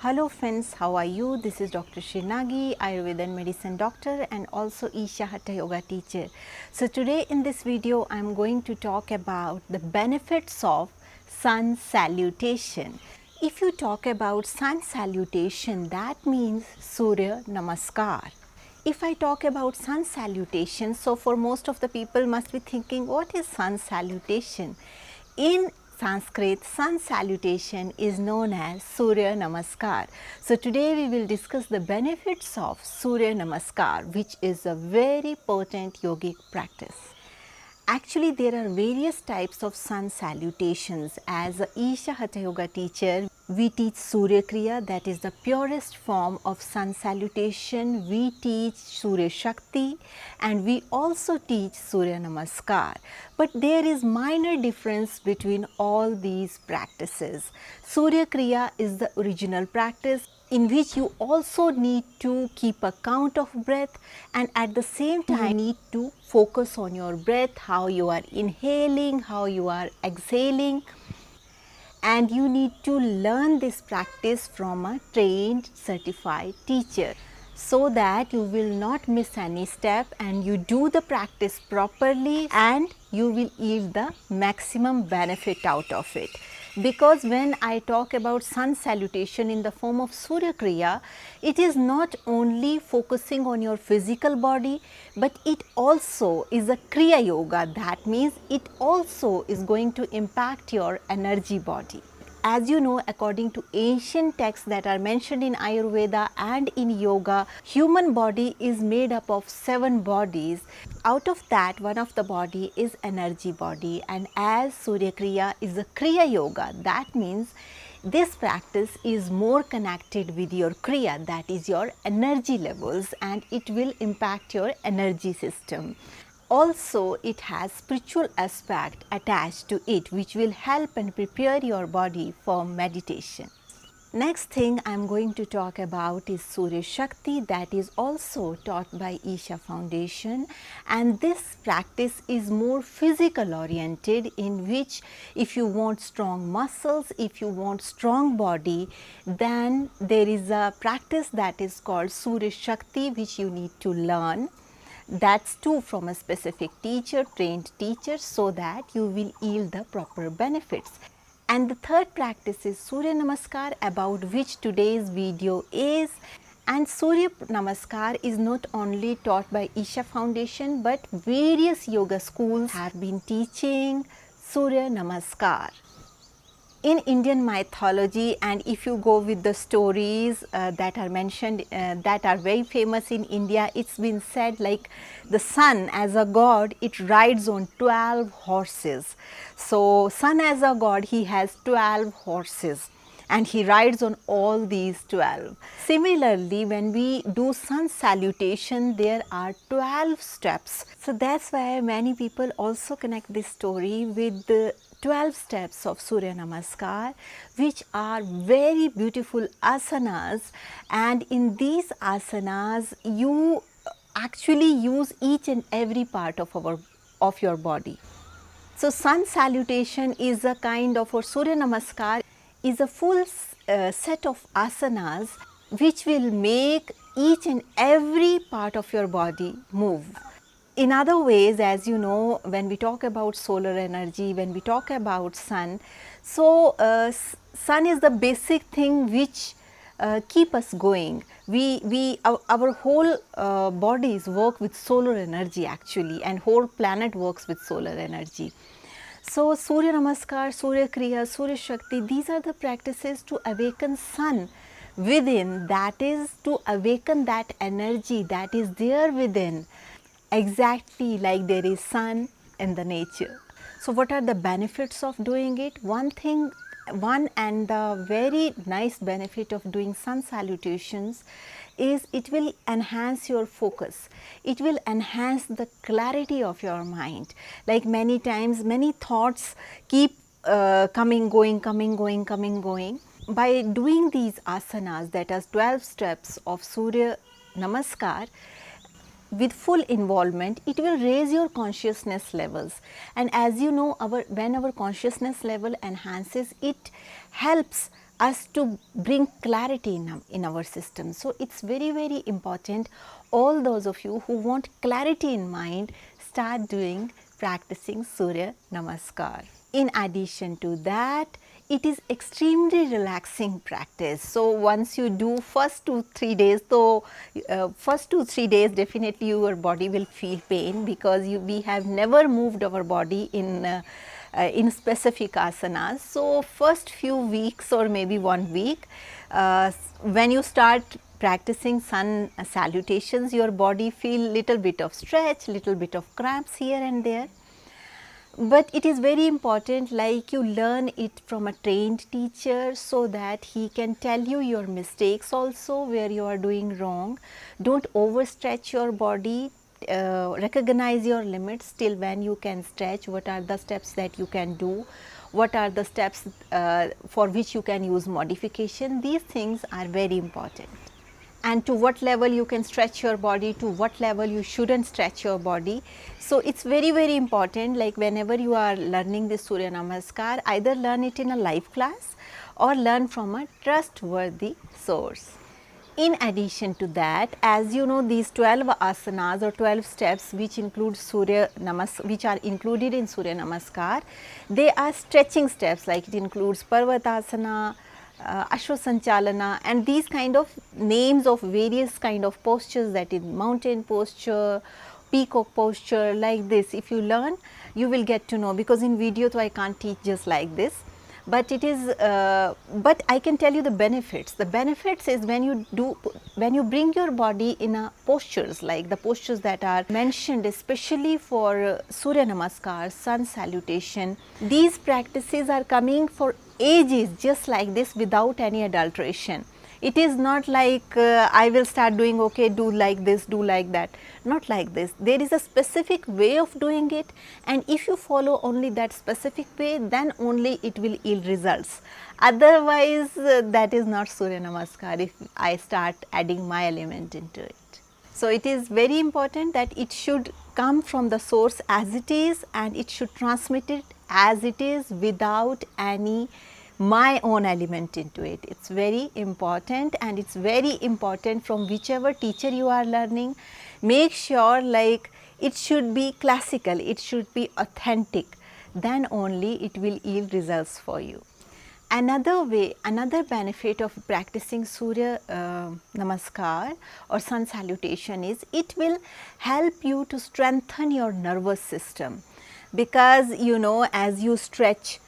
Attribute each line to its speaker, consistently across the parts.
Speaker 1: Hello friends, how are you? This is Dr. Shrinagi, Ayurveda and Medicine doctor and also Isha Hatha Yoga teacher. So today in this video I am going to talk about the benefits of sun salutation. If you talk about sun salutation, that means Surya Namaskar. If I talk about sun salutation, so for most of the people must be thinking, what is sun salutation? In Sanskrit, sun salutation is known as Surya Namaskar. So today we will discuss the benefits of Surya Namaskar, which is a very potent yogic practice. Actually, there are various types of sun salutations. As a Isha Hatha Yoga teacher, we teach Surya Kriya, that is the purest form of sun salutation. We teach Surya Shakti and we also teach Surya Namaskar. But there is minor difference between all these practices. Surya Kriya is the original practice in which you also need to keep a count of breath and at the same time need to focus on your breath, how you are inhaling, how you are exhaling, and you need to learn this practice from a trained certified teacher so that you will not miss any step and you do the practice properly and you will yield the maximum benefit out of it. Because when I talk about sun salutation in the form of Surya Kriya, it is not only focusing on your physical body, but it also is a Kriya Yoga. That means it also is going to impact your energy body. As you know, according to ancient texts that are mentioned in Ayurveda and in Yoga, human body is made up of 7 bodies. Out of that, one of the body is energy body, and as Surya Kriya is a Kriya Yoga, that means this practice is more connected with your Kriya, that is your energy levels, and it will impact your energy system. Also, it has spiritual aspect attached to it which will help and prepare your body for meditation. Next thing I am going to talk about is Surya Shakti, that is also taught by Isha Foundation, and this practice is more physical oriented, in which if you want strong muscles, if you want strong body, then there is a practice that is called Surya Shakti which you need to learn. That's too from a specific teacher, trained teacher, so that you will yield the proper benefits. And the third practice is Surya Namaskar, about which today's video is. And Surya Namaskar is not only taught by Isha Foundation, but various yoga schools have been teaching Surya Namaskar. In Indian mythology, and if you go with the stories that are mentioned, that are very famous in India, it's been said like the sun as a god, it rides on 12 horses. So sun as a god, he has 12 horses and he rides on all these 12. Similarly, when we do sun salutation, there are 12 steps. So that's why many people also connect this story with the 12 steps of Surya Namaskar, which are very beautiful asanas, and in these asanas you actually use each and every part of your body. So sun salutation is a kind of, or Surya Namaskar is a full set of asanas which will make each and every part of your body move. In other ways, as you know, when we talk about solar energy, when we talk about sun, so sun is the basic thing which keep us going. Our whole bodies work with solar energy actually, and whole planet works with solar energy. So Surya Namaskar, Surya Kriya, Surya Shakti, these are the practices to awaken sun within, that is to awaken that energy that is there within, exactly like there is sun in the nature. So what are the benefits of doing it? One and the very nice benefit of doing sun salutations is it will enhance your focus. It will enhance the clarity of your mind. Like many times, many thoughts keep coming, going. By doing these asanas, that is 12 steps of Surya Namaskar, with full involvement, it will raise your consciousness levels. And as you know, when our consciousness level enhances, it helps us to bring clarity in our system. So it's very, very important. All those of you who want clarity in mind, start doing practicing Surya Namaskar. In addition to that, it is extremely relaxing practice. So once you do first 2-3 days, so first 2-3 days definitely your body will feel pain, because we have never moved our body in specific asanas. So first few weeks or maybe 1 week, when you start practicing sun salutations, your body feel little bit of stretch, little bit of cramps here and there. But it is very important, like you learn it from a trained teacher, so that he can tell you your mistakes also, where you are doing wrong. Don't overstretch your body. Recognize your limits till when you can stretch, what are the steps that you can do, what are the steps for which you can use modification. These things are very important. And to what level you can stretch your body, to what level you shouldn't stretch your body. So it's very, very important, like whenever you are learning this Surya Namaskar, either learn it in a live class or learn from a trustworthy source. In addition to that, as you know, these 12 asanas or 12 steps which include which are included in Surya Namaskar, they are stretching steps, like it includes Parvatasana, Ashwasanchalana, and these kind of names of various kind of postures, that is mountain posture, peacock posture, like this. If you learn, you will get to know, because in video though I can't teach just like this, but it is but I can tell you the benefits. The benefits is when you bring your body in a postures, like the postures that are mentioned especially for Surya Namaskar, sun salutation. These practices are coming for ages, just like this, without any adulteration. It is not like I will start doing, okay, do like this, do like that, not like this. There is a specific way of doing it, and if you follow only that specific way, then only it will yield results. Otherwise, that is not Surya Namaskar if I start adding my element into it. So it is very important that it should come from the source as it is, and it should transmit it as it is without any my own element into it. It's very important, and it's very important from whichever teacher you are learning. Make sure like it should be classical, it should be authentic, then only it will yield results for you. Another way, another benefit of practicing Surya Namaskar or sun salutation is it will help you to strengthen your nervous system, because you know, as you stretch,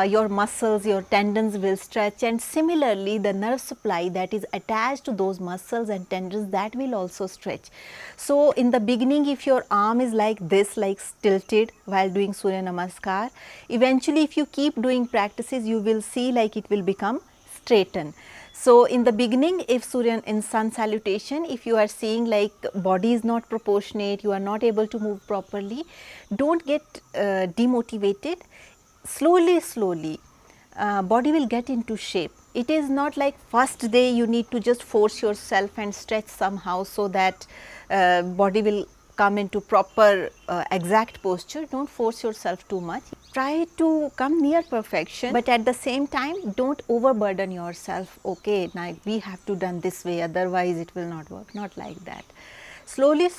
Speaker 1: your muscles, your tendons will stretch, and similarly the nerve supply that is attached to those muscles and tendons, that will also stretch. So in the beginning, if your arm is like this, like tilted while doing Surya Namaskar, eventually if you keep doing practices, you will see like it will become straighten. So in the beginning, if Surya in sun salutation, if you are seeing like body is not proportionate, you are not able to move properly, don't get demotivated. Slowly, body will get into shape. It is not like first day you need to just force yourself and stretch somehow so that body will come into proper exact posture. Don't force yourself too much. Try to come near perfection, but at the same time don't overburden yourself. Okay, now we have to done this way, otherwise it will not work. Not like that. Slowly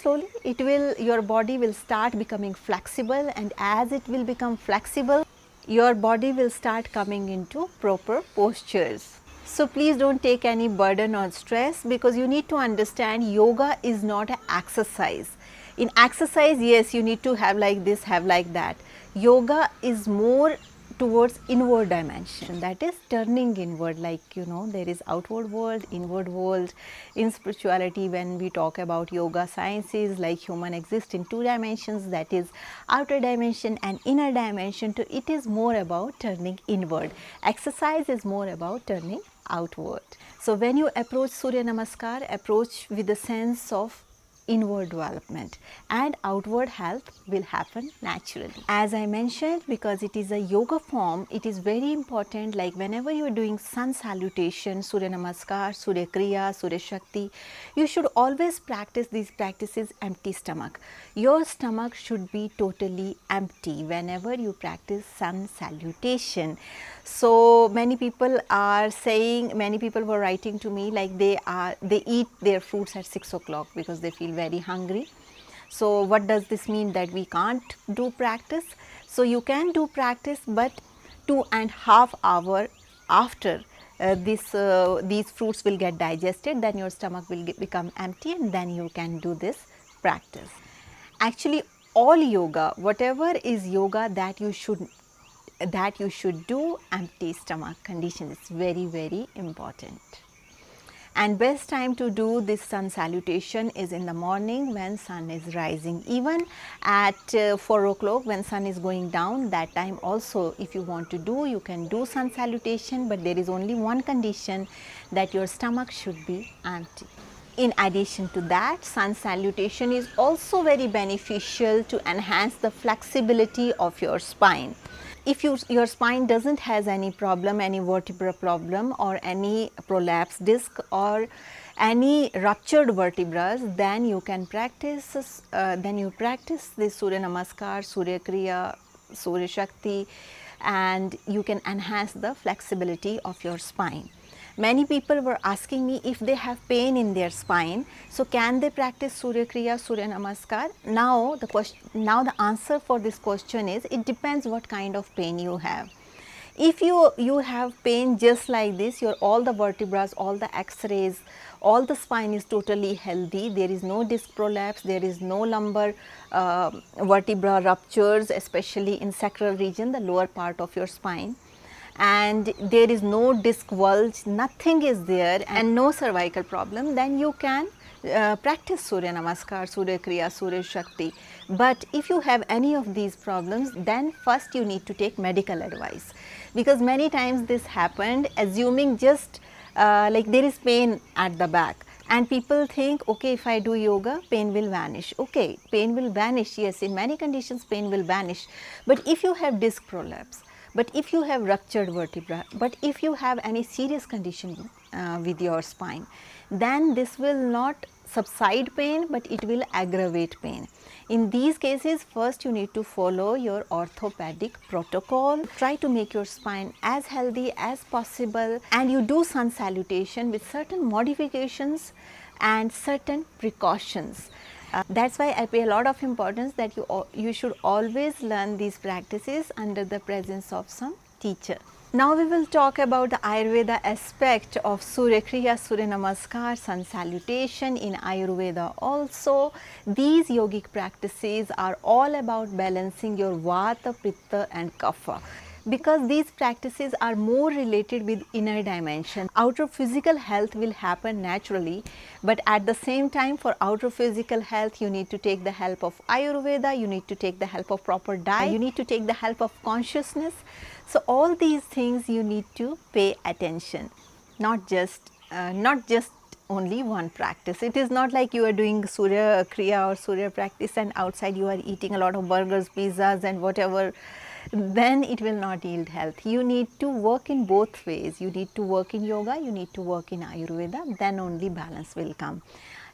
Speaker 1: it will, your body will start becoming flexible, and as it will become flexible, your body will start coming into proper postures. So please don't take any burden or stress, because you need to understand yoga is not an exercise. In exercise, yes, you need to have like this, have like that. Yoga is more towards inward dimension, that is turning inward, like you know, there is outward world, inward world. In spirituality, when we talk about yoga sciences, like human exists in 2 dimensions, that is outer dimension and inner dimension. So it is more about turning inward. Exercise is more about turning outward. So when you approach Surya Namaskar, approach with a sense of inward development, and outward health will happen naturally. As I mentioned, because it is a yoga form, it is very important, like whenever you are doing sun salutation, Surya Namaskar, Surya Kriya, Surya Shakti, you should always practice these practices empty stomach. Your stomach should be totally empty whenever you practice sun salutation. So many people are saying, many people were writing to me like they eat their fruits at 6 o'clock because they feel very hungry. So what does this mean, that we can't do practice? So you can do practice, but 2.5 hours after these fruits will get digested, then your stomach will become empty, and then you can do this practice. Actually, all yoga, whatever is yoga, that you should do empty stomach condition is very, very important. And best time to do this sun salutation is in the morning when sun is rising. Even at 4 o'clock when sun is going down, that time also if you want to do, you can do sun salutation, but there is only one condition, that your stomach should be empty. In addition to that, sun salutation is also very beneficial to enhance the flexibility of your spine. If your spine doesn't has any problem, any vertebra problem or any prolapsed disc or any ruptured vertebrae, then you can practice this Surya Namaskar, Surya Kriya, Surya Shakti, and you can enhance the flexibility of your spine. Many people were asking me if they have pain in their spine, so can they practice Surya Kriya, Surya Namaskar? Now the answer for this question is, it depends what kind of pain you have. If you have pain just like this, all the vertebrae, all the x-rays, all the spine is totally healthy, there is no disc prolapse, there is no lumbar vertebra ruptures, especially in sacral region, the lower part of your spine, and there is no disc bulge, nothing is there, and no cervical problem, then you can practice Surya Namaskar, Surya Kriya, Surya Shakti. But if you have any of these problems, then first you need to take medical advice, because many times this happened assuming just like there is pain at the back, and people think, okay, if I do yoga, pain will vanish. Okay, pain will vanish, yes, in many conditions pain will vanish, but if you have disc prolapse, but if you have ruptured vertebra, but if you have any serious condition with your spine, then this will not subside pain, but it will aggravate pain. In these cases, first you need to follow your orthopedic protocol. Try to make your spine as healthy as possible, and you do sun salutation with certain modifications and certain precautions. That's why I pay a lot of importance that you should always learn these practices under the presence of some teacher. Now we will talk about the Ayurveda aspect of Surya Kriya, Surya Namaskar, sun salutation. In Ayurveda also, these yogic practices are all about balancing your Vata, Pitta and Kapha, because these practices are more related with inner dimension. Outer physical health will happen naturally, but at the same time, for outer physical health, you need to take the help of Ayurveda, you need to take the help of proper diet, you need to take the help of consciousness. So all these things you need to pay attention, not just only one practice. It is not like you are doing Surya Kriya or Surya practice and outside you are eating a lot of burgers, pizzas and whatever, then it will not yield health. You need to work in both ways. You need to work in yoga, you need to work in Ayurveda, then only balance will come.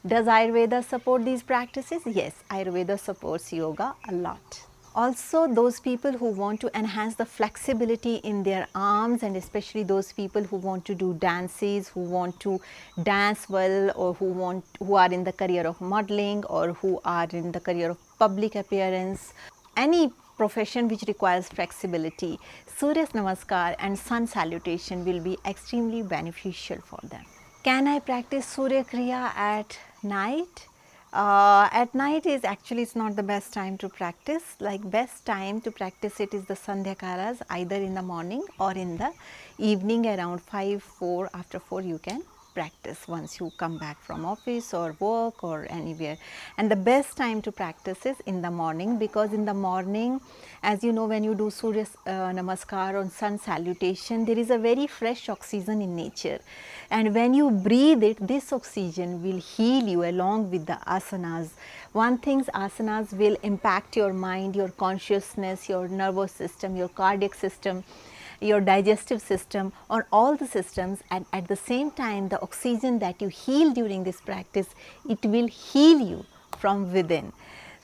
Speaker 1: Does Ayurveda support these practices? Yes, Ayurveda supports yoga a lot. Also, those people who want to enhance the flexibility in their arms, and especially those people who want to do dances, who want to dance well, or who are in the career of modeling, or who are in the career of public appearance, any profession which requires flexibility, Surya Namaskar and sun salutation will be extremely beneficial for them. Can I practice Surya Kriya at night? At night is actually, it's not the best time to practice. Like, best time to practice it is the Sandhya either in the morning or in the evening around 5, 4, after 4 you can practice once you come back from office or work or anywhere. And the best time to practice is in the morning, because in the morning, as you know, when you do Surya Namaskar or sun salutation, there is a very fresh oxygen in nature, and when you breathe it, this oxygen will heal you along with the asanas. One thing, asanas will impact your mind, your consciousness, your nervous system, your cardiac system, your digestive system, or all the systems, and at the same time the oxygen that you heal during this practice, it will heal you from within.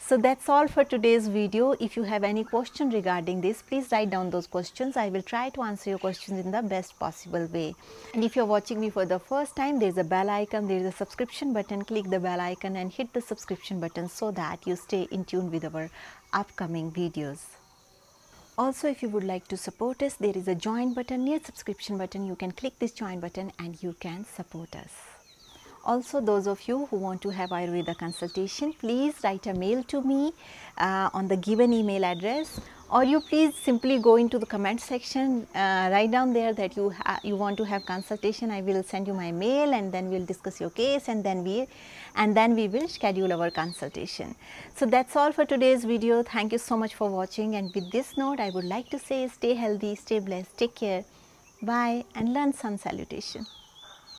Speaker 1: So that's all for today's video. If you have any question regarding this, please write down those questions. I will try to answer your questions in the best possible way. And if you're watching me for the first time, there's a bell icon, there's a subscription button. Click the bell icon and hit the subscription button so that you stay in tune with our upcoming videos. Also, if you would like to support us, there is a join button near subscription button. You can click this join button and you can support us. Also, those of you who want to have Ayurveda consultation, please write a mail to me on the given email address, or you please simply go into the comment section, write down there that you want to have consultation. I will send you my mail and then we will discuss your case, and then we will schedule our consultation. So that's all for today's video. Thank you so much for watching, and with this note I would like to say, stay healthy, stay blessed, take care, bye, and learn sun salutation.